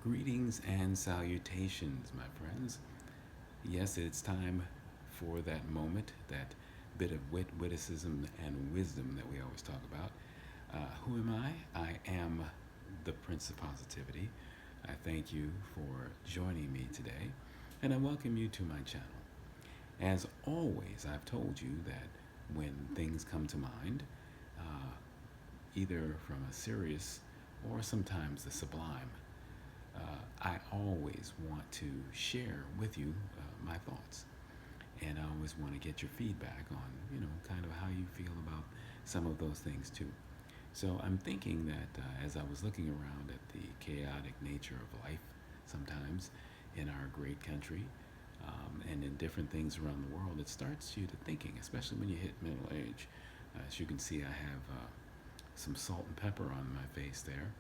Greetings and salutations, my friends. Yes, it's time for that moment, that bit of witticism, and wisdom that we always talk about. Who am I? I am the Prince of Positivity. I thank you for joining me today, and I welcome you to my channel. As always, I've told you that when things come to mind, uh, either from a serious or sometimes the sublime, I always want to share with you my thoughts. And I always want to get your feedback on, kind of how you feel about some of those things too. So I'm thinking that as I was looking around at the chaotic nature of life sometimes in our great country and in different things around the world, it starts you to thinking, especially when you hit middle age. As you can see, I have some salt and pepper on my face there,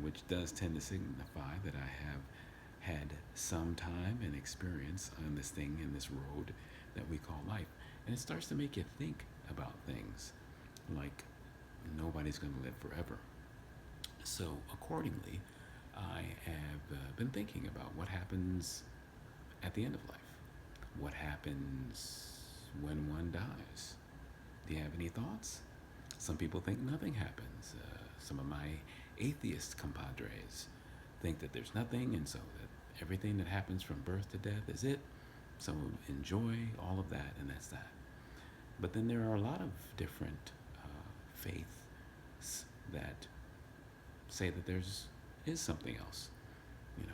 which does tend to signify that I have had some time and experience on this thing, in this road that we call life. And it starts to make you think about things like nobody's going to live forever. So, accordingly, I have been thinking about what happens at the end of life. What happens when one dies? Do you have any thoughts? Some people think nothing happens. Some of my atheist compadres think that there's nothing, and so that everything that happens from birth to death is it. Some enjoy all of that, and that's that. But then there are a lot of different faiths that say that there's is something else.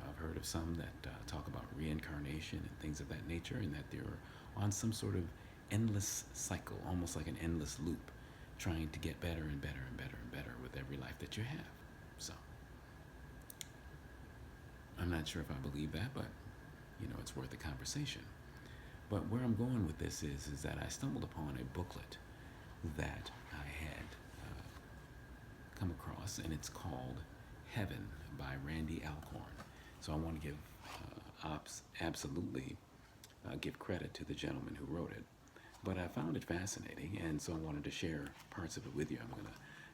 I've heard of some that talk about reincarnation and things of that nature, and that they're on some sort of endless cycle, almost like an endless loop, trying to get better and better and better and better with every life that you have. So, I'm not sure if I believe that, but it's worth a conversation. But where I'm going with this is that I stumbled upon a booklet that I had come across, and it's called Heaven by Randy Alcorn. So I want to give absolutely give credit to the gentleman who wrote it. But I found it fascinating, and so I wanted to share parts of it with you.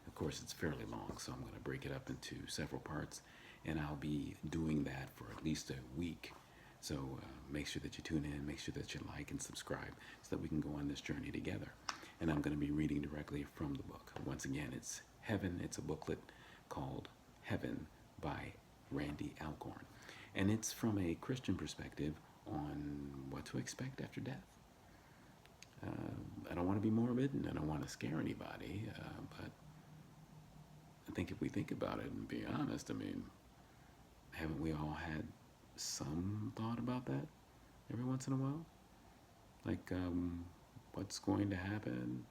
Of course, it's fairly long, so I'm going to break it up into several parts, and I'll be doing that for at least a week. So make sure that you tune in, make sure that you like and subscribe so that we can go on this journey together. And I'm going to be reading directly from the book. Once again, it's Heaven. It's a booklet called Heaven by Randy Alcorn. And it's from a Christian perspective on what to expect after death. I don't want to be morbid and I don't want to scare anybody, but I think if we think about it and be honest, haven't we all had some thought about that every once in a while? Like, what's going to happen?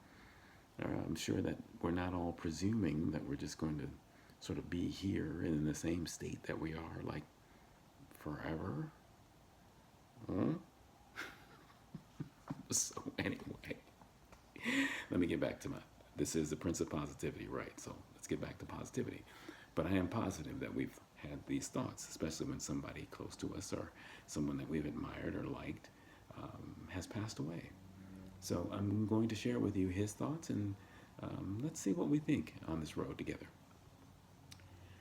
I'm sure that we're not all presuming that we're just going to sort of be here in the same state that we are, like, forever. Huh? So, anyway, let me get back to this is the Prince of Positivity, right? So, let's get back to positivity. But I am positive that we've had these thoughts, especially when somebody close to us or someone that we've admired or liked has passed away. So I'm going to share with you his thoughts, and let's see what we think on this road together.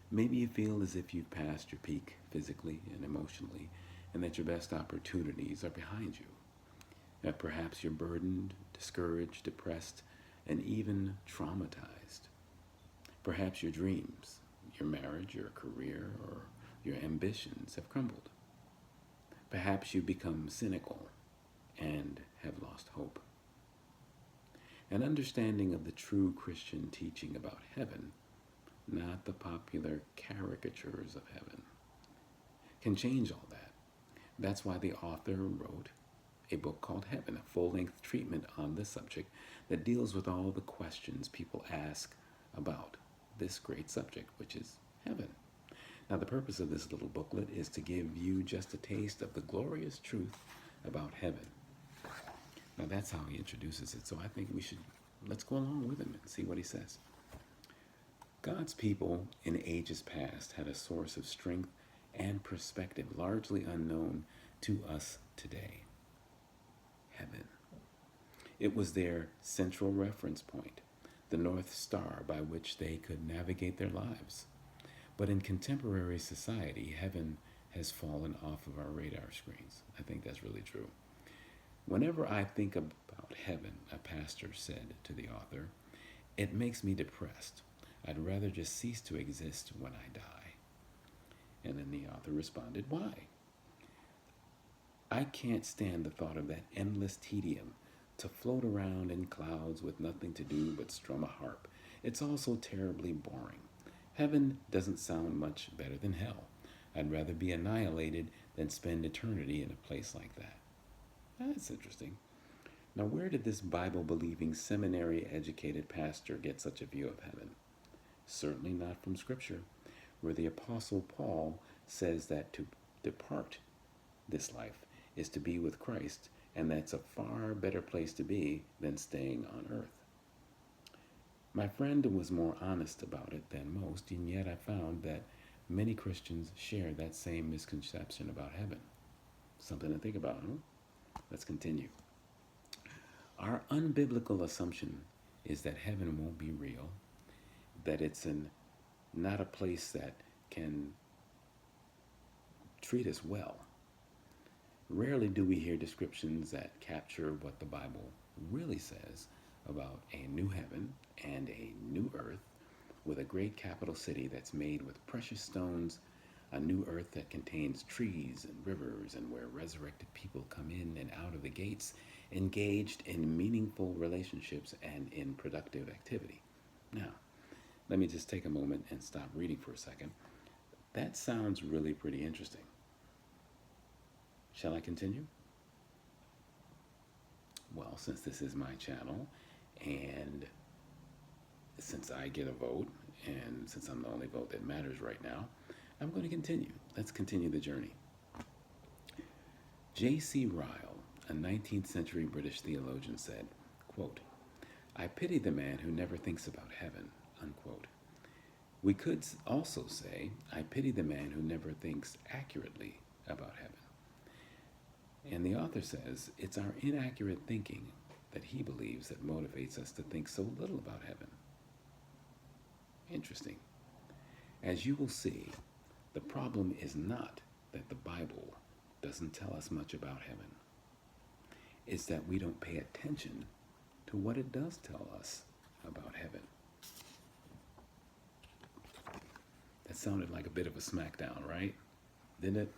Maybe you feel as if you've passed your peak physically and emotionally, and that your best opportunities are behind you. That perhaps you're burdened, discouraged, depressed, and even traumatized. Perhaps your dreams, your marriage, your career, or your ambitions have crumbled. Perhaps you become cynical and have lost hope. An understanding of the true Christian teaching about heaven, not the popular caricatures of heaven, can change all that. That's why the author wrote a book called Heaven, a full-length treatment on this subject that deals with all the questions people ask about this great subject, which is heaven. Now, the purpose of this little booklet is to give you just a taste of the glorious truth about heaven. Now, that's how he introduces it, so I think let's go along with him and see what he says. God's people in ages past had a source of strength and perspective largely unknown to us today. Heaven. It was their central reference point, the North Star by which they could navigate their lives. But in contemporary society, heaven has fallen off of our radar screens. I think that's really true. Whenever I think about heaven, a pastor said to the author, it makes me depressed. I'd rather just cease to exist when I die. And then the author responded, why? I can't stand the thought of that endless tedium to float around in clouds with nothing to do but strum a harp. It's all so terribly boring. Heaven doesn't sound much better than hell. I'd rather be annihilated than spend eternity in a place like that. That's interesting. Now, where did this Bible believing, seminary educated pastor get such a view of heaven? Certainly not from Scripture, where the Apostle Paul says that to depart this life is to be with Christ, and that's a far better place to be than staying on earth. My friend was more honest about it than most, and yet I found that many Christians share that same misconception about heaven. Something to think about, huh? Let's continue. Our unbiblical assumption is that heaven won't be real, that it's not a place that can treat us well. Rarely do we hear descriptions that capture what the Bible really says about a new heaven and a new earth with a great capital city that's made with precious stones, a new earth that contains trees and rivers, and where resurrected people come in and out of the gates, engaged in meaningful relationships and in productive activity. Now, let me just take a moment and stop reading for a second. That sounds really pretty interesting. Shall I continue? Well, since this is my channel, and since I get a vote, and since I'm the only vote that matters right now, I'm going to continue. Let's continue the journey. J.C. Ryle, a 19th century British theologian, said, quote, I pity the man who never thinks about heaven, unquote. We could also say, I pity the man who never thinks accurately about heaven. And the author says, it's our inaccurate thinking that he believes that motivates us to think so little about heaven. Interesting. As you will see, the problem is not that the Bible doesn't tell us much about heaven. It's that we don't pay attention to what it does tell us about heaven. That sounded like a bit of a smackdown, right? Didn't it?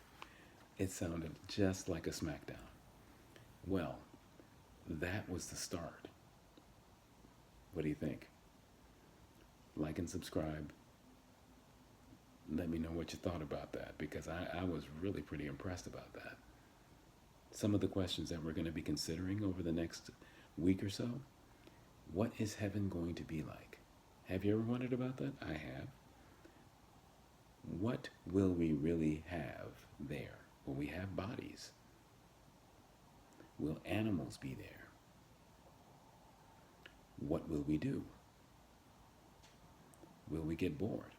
It sounded just like a smackdown. Well, that was the start. What do you think? Like and subscribe. Let me know what you thought about that, because I was really pretty impressed about that. Some of the questions that we're going to be considering over the next week or so. What is heaven going to be like? Have you ever wondered about that? I have. What will we really have there? Will we have bodies? Will animals be there? What will we do? Will we get bored?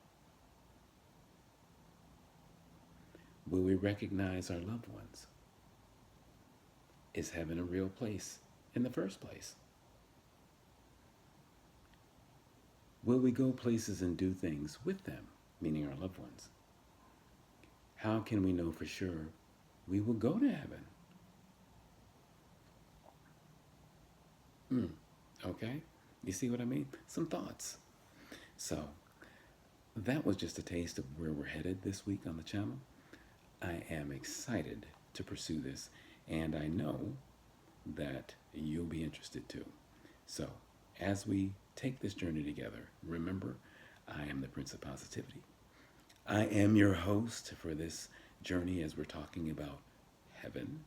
Will we recognize our loved ones? Is heaven a real place in the first place? Will we go places and do things with them, meaning our loved ones? How can we know for sure we will go to heaven? Okay, you see what I mean? Some thoughts. So, that was just a taste of where we're headed this week on the channel. I am excited to pursue this, and I know that you'll be interested too. So, as we take this journey together, remember, I am the Prince of Positivity. I am your host for this journey as we're talking about heaven,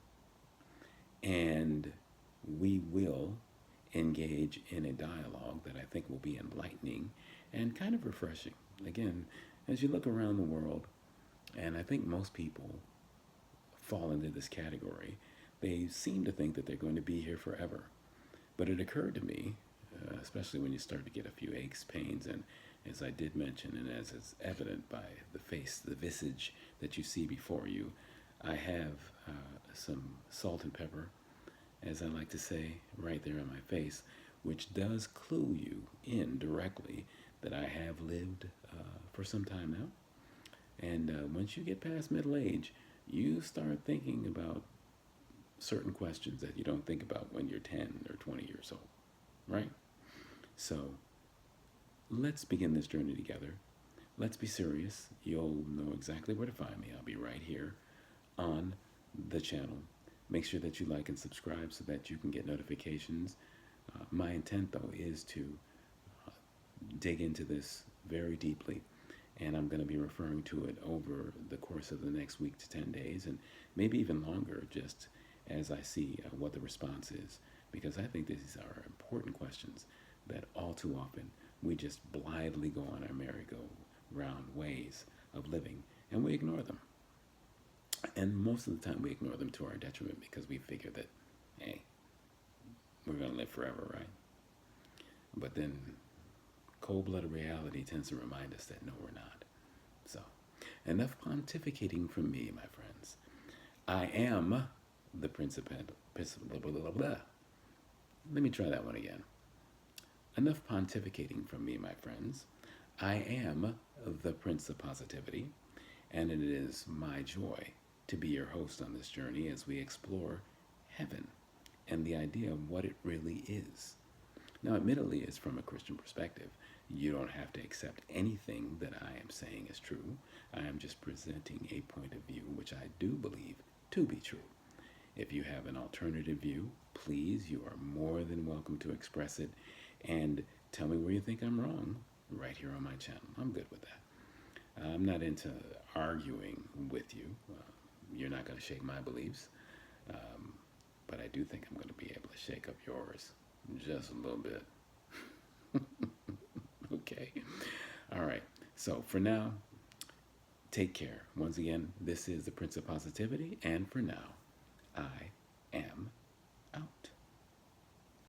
and we will engage in a dialogue that I think will be enlightening and kind of refreshing. Again, as you look around the world, and I think most people fall into this category, they seem to think that they're going to be here forever. But it occurred to me, especially when you start to get a few aches, pains, and as I did mention, and as is evident by the face, the visage that you see before you, I have some salt and pepper, as I like to say, right there on my face, which does clue you in directly that I have lived for some time now. And once you get past middle age, you start thinking about certain questions that you don't think about when you're 10 or 20 years old, right? So let's begin this journey together. Let's be serious. You'll know exactly where to find me. I'll be right here on the channel. Make sure that you like and subscribe so that you can get notifications. My intent, though, is to dig into this very deeply, and I'm going to be referring to it over the course of the next week to 10 days, and maybe even longer, just as I see what the response is, because I think these are important questions that all too often we just blithely go on our merry-go-round ways of living, and we ignore them. And most of the time we ignore them to our detriment because we figure that, hey, we're going to live forever, right? But then cold-blooded reality tends to remind us that no, we're not. So, enough pontificating from me, my friends. I am the Principate. Let me try that one again. Enough pontificating from me, my friends. I am the Prince of Positivity, and it is my joy to be your host on this journey as we explore heaven and the idea of what it really is. Now, admittedly, it's from a Christian perspective. You don't have to accept anything that I am saying is true. I am just presenting a point of view which I do believe to be true. If you have an alternative view, please, you are more than welcome to express it and tell me where you think I'm wrong right here on my channel. I'm good with that. I'm not into arguing with you. You're not going to shake my beliefs, but I do think I'm going to be able to shake up yours just a little bit. Okay. All right. So for now, take care. Once again, this is the Prince of Positivity, and for now, I am